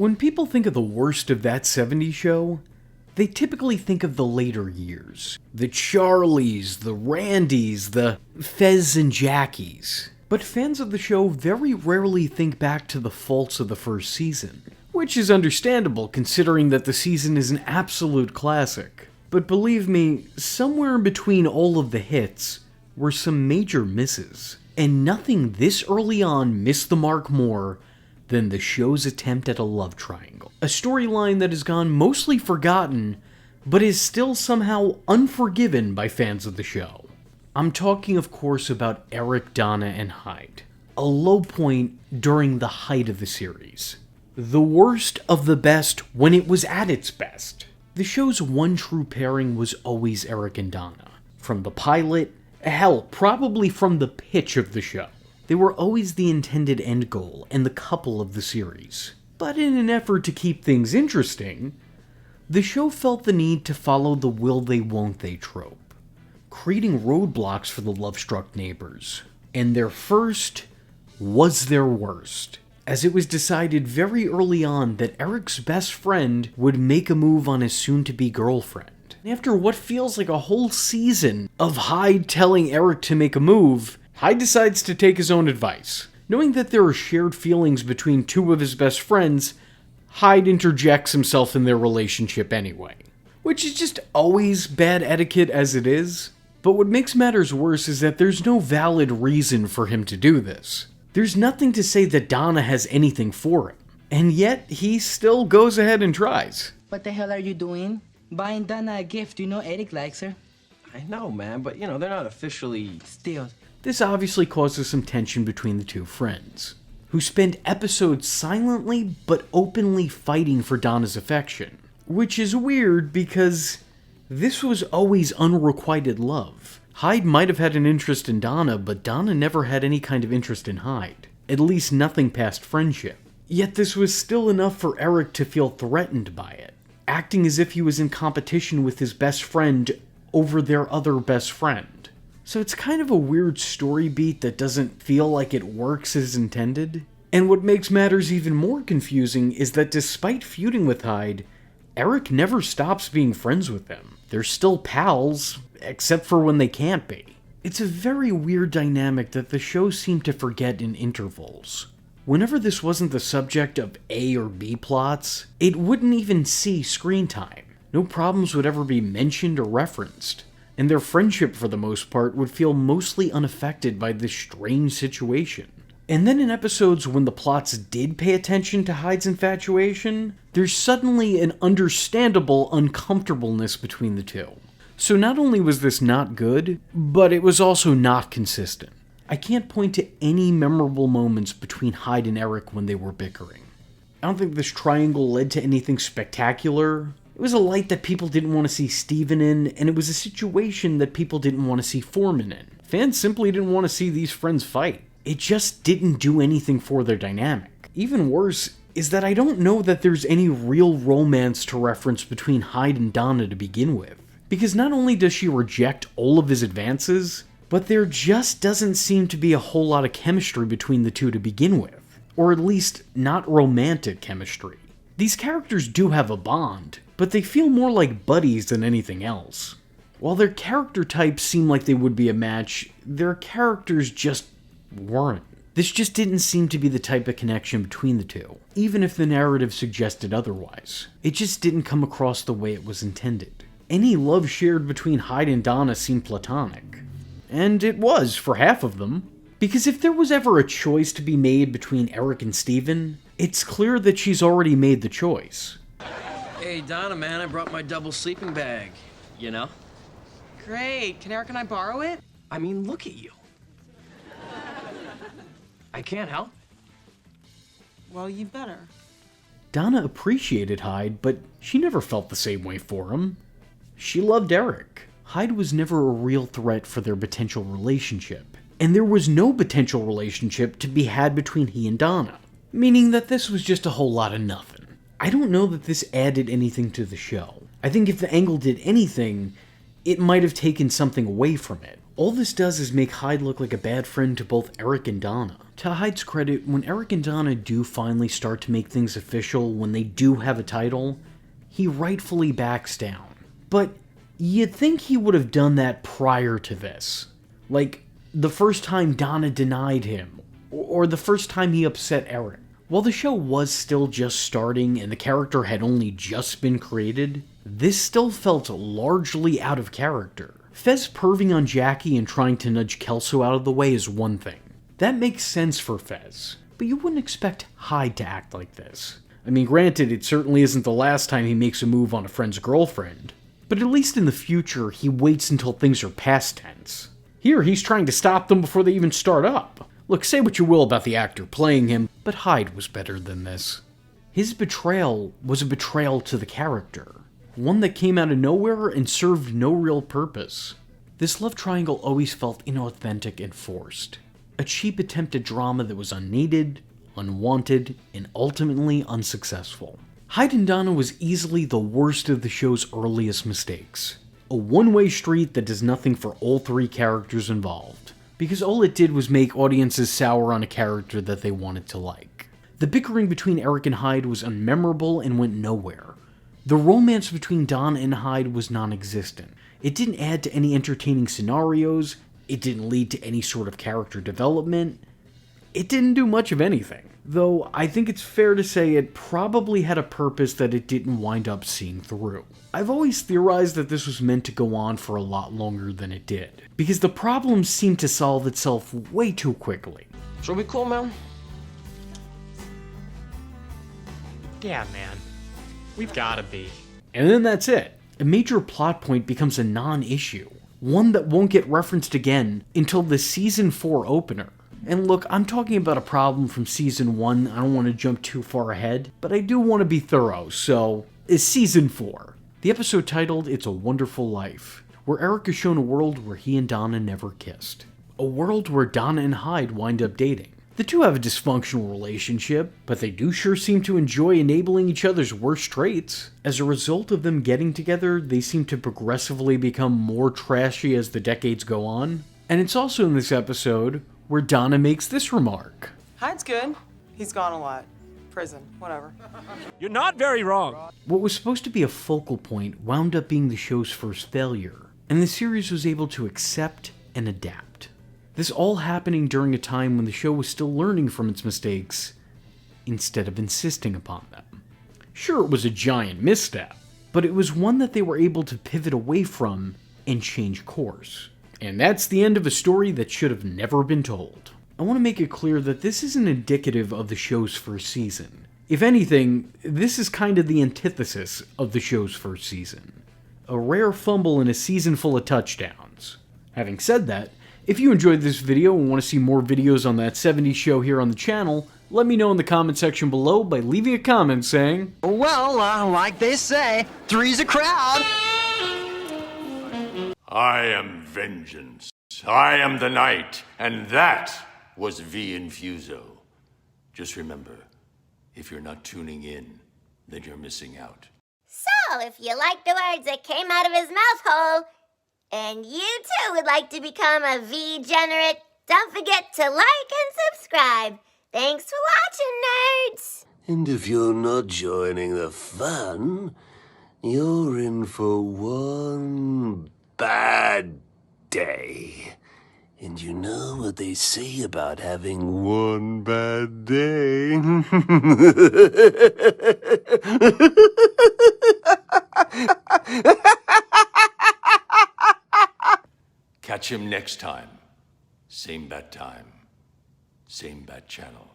When people think of the worst of that '70s show, they typically think of the later years. The Charlies, the Randys, the Fez and Jackies. But fans of the show very rarely think back to the faults of the first season, which is understandable considering that the season is an absolute classic. But believe me, somewhere in between all of the hits were some major misses, and nothing this early on missed the mark more than the show's attempt at a love triangle. A storyline that has gone mostly forgotten, but is still somehow unforgiven by fans of the show. I'm talking, of course, about Eric, Donna, and Hyde. A low point during the height of the series. The worst of the best when it was at its best. The show's one true pairing was always Eric and Donna. From the pilot, hell, probably from the pitch of the show. They were always the intended end goal and the couple of the series. But in an effort to keep things interesting, the show felt the need to follow the will they won't they trope, creating roadblocks for the love-struck neighbors. And their first was their worst, as it was decided very early on that Eric's best friend would make a move on his soon-to-be girlfriend. And after what feels like a whole season of Hyde telling Eric to make a move, Hyde decides to take his own advice. Knowing that there are shared feelings between two of his best friends, Hyde interjects himself in their relationship anyway. Which is just always bad etiquette as it is. But what makes matters worse is that there's no valid reason for him to do this. There's nothing to say that Donna has anything for him. And yet, he still goes ahead and tries. What the hell are you doing? Buying Donna a gift. You know Eric likes her. I know, man, but they're not officially... Still. This obviously causes some tension between the two friends, who spend episodes silently but openly fighting for Donna's affection. Which is weird because this was always unrequited love. Hyde might have had an interest in Donna, but Donna never had any kind of interest in Hyde. At least nothing past friendship. Yet this was still enough for Eric to feel threatened by it, acting as if he was in competition with his best friend over their other best friend. So it's kind of a weird story beat that doesn't feel like it works as intended. And what makes matters even more confusing is that despite feuding with Hyde, Eric never stops being friends with him. They're still pals, except for when they can't be. It's a very weird dynamic that the show seemed to forget in intervals. Whenever this wasn't the subject of A or B plots, it wouldn't even see screen time. No problems would ever be mentioned or referenced. And their friendship, for the most part, would feel mostly unaffected by this strange situation. And then in episodes when the plots did pay attention to Hyde's infatuation, there's suddenly an understandable uncomfortableness between the two. So not only was this not good, but it was also not consistent. I can't point to any memorable moments between Hyde and Eric when they were bickering. I don't think this triangle led to anything spectacular. It was a light that people didn't want to see Steven in, and it was a situation that people didn't want to see Forman in. Fans simply didn't want to see these friends fight. It just didn't do anything for their dynamic. Even worse is that I don't know that there's any real romance to reference between Hyde and Donna to begin with. Because not only does she reject all of his advances, but there just doesn't seem to be a whole lot of chemistry between the two to begin with. Or at least, not romantic chemistry. These characters do have a bond, but they feel more like buddies than anything else. While their character types seem like they would be a match, their characters just weren't. This just didn't seem to be the type of connection between the two, even if the narrative suggested otherwise. It just didn't come across the way it was intended. Any love shared between Hyde and Donna seemed platonic. And it was, for half of them. Because if there was ever a choice to be made between Eric and Steven, it's clear that she's already made the choice. Hey, Donna, man, I brought my double sleeping bag. Great. Can Eric and I borrow it? I mean, look at you. I can't help. Well, you better. Donna appreciated Hyde, but she never felt the same way for him. She loved Eric. Hyde was never a real threat for their potential relationship, and there was no potential relationship to be had between he and Donna, meaning that this was just a whole lot of nothing. I don't know that this added anything to the show. I think if the angle did anything, it might have taken something away from it. All this does is make Hyde look like a bad friend to both Eric and Donna, To Hyde's credit, when Eric and Donna do finally start to make things official, when they do have a title, he rightfully backs down. But you'd think he would have done that prior to this. Like, the first time Donna denied him, or the first time he upset Eric. While the show was still just starting and the character had only just been created, this still felt largely out of character. Fez perving on Jackie and trying to nudge Kelso out of the way is one thing. That makes sense for Fez, but you wouldn't expect Hyde to act like this. I mean, granted, it certainly isn't the last time he makes a move on a friend's girlfriend, but at least in the future, he waits until things are past tense. Here, he's trying to stop them before they even start up. Look, say what you will about the actor playing him, but Hyde was better than this. His betrayal was a betrayal to the character, one that came out of nowhere and served no real purpose. This love triangle always felt inauthentic and forced. A cheap attempt at drama that was unneeded, unwanted, and ultimately unsuccessful. Hyde and Donna was easily the worst of the show's earliest mistakes. A one-way street that does nothing for all three characters involved, because all it did was make audiences sour on a character that they wanted to like. The bickering between Eric and Hyde was unmemorable and went nowhere. The romance between Donna and Hyde was non-existent. It didn't add to any entertaining scenarios, it didn't lead to any sort of character development, it didn't do much of anything. Though I think it's fair to say it probably had a purpose that it didn't wind up seeing through. I've always theorized that this was meant to go on for a lot longer than it did, because the problem seemed to solve itself way too quickly. So we cool, man? Yeah, man. We've gotta be. And then that's it. A major plot point becomes a non-issue, one that won't get referenced again until the Season 4 opener. And look, I'm talking about a problem from Season 1, I don't want to jump too far ahead, but I do want to be thorough, so it's Season 4. The episode titled It's a Wonderful Life, where Eric is shown a world where he and Donna never kissed. A world where Donna and Hyde wind up dating. The two have a dysfunctional relationship, but they do sure seem to enjoy enabling each other's worst traits. As a result of them getting together, they seem to progressively become more trashy as the decades go on. And it's also in this episode where Donna makes this remark. Hyde's good. He's gone a lot. Prison, whatever. You're not very wrong. What was supposed to be a focal point wound up being the show's first failure, and the series was able to accept and adapt. This all happening during a time when the show was still learning from its mistakes, instead of insisting upon them. Sure, it was a giant misstep, but it was one that they were able to pivot away from and change course. And that's the end of a story that should have never been told. I want to make it clear that this isn't indicative of the show's first season. If anything, this is kind of the antithesis of the show's first season. A rare fumble in a season full of touchdowns. Having said that, if you enjoyed this video and want to see more videos on that 70s show here on the channel, let me know in the comment section below by leaving a comment saying, Well, like they say, three's a crowd. I am vengeance. I am the night, and that was V Infuso. Just remember, if you're not tuning in, then you're missing out. So, if you like the words that came out of his mouth hole, and you too would like to become a V-generate, don't forget to like and subscribe. Thanks for watching, nerds! And if you're not joining the fun, you're in for one bad day. And you know what they say about having one bad day? Catch him next time. Same bat time. Same bat channel.